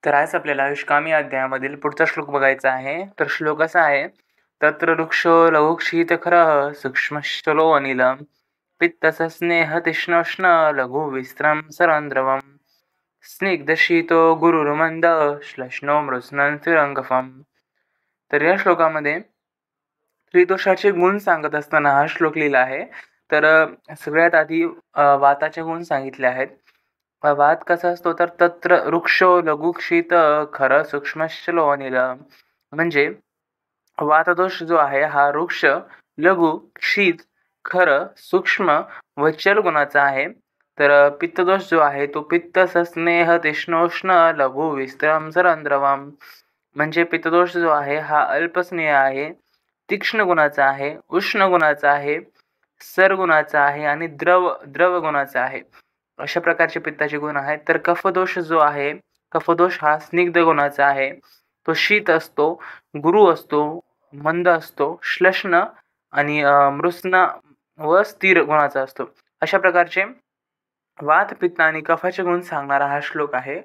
तर आज आपल्याला आयुष्कामी अध्यायामधील पुढचा श्लोक बघायचा आहे. तर श्लोक असा आहे, तत्र वृक्षो लघुक्षीतखरः सूक्ष्मश्चलो अनिलम् पित्तसस्नेह तीक्ष्णोष्ण लघु विस्त्रं सरंद्रवम् स्निग्धशीतो गुरुर्मंद श्लश्नो मृत्स्नं फिरंगफम्. तर या श्लोकामध्ये त्रिदोषाचे गुण सांगत असताना हा श्लोक लिहिला आहे. तर सगळ्यात आधी वाताचे गुण सांगितले आहेत. वात कसा असतो तर तत्र वृक्षो लघुक्षित खर सूक्ष्मश्चलो अनिल. म्हणजे वातदोष जो आहे हा वृक्ष लघु क्षित खर सूक्ष्म व चल गुणाचा आहे. तर पित्तदोष जो आहे तो पित्त सस्नेह तीक्ष्णोष्ण लघु विस्त्रम सरंद्रवम. म्हणजे पित्तदोष जो आहे हा अल्पस्नेह आहे, तीक्ष्ण गुणाचा आहे, उष्ण गुणाचा आहे, सर गुणाचा आहे आणि द्रव द्रव गुणाचा आहे. अशा प्रकारचे पित्ताचे गुण आहेत. तर कफदोष जो आहे, कफदोष हा स्निग्ध गुणाचा आहे, तो शीत असतो, गुरु असतो, मंद असतो, श्लष्ण आणि मृत्स्न व स्थिर गुणाचा असतो. अशा प्रकारचे वात पित्त आणि कफाचे गुण सांगणारा हा श्लोक आहे.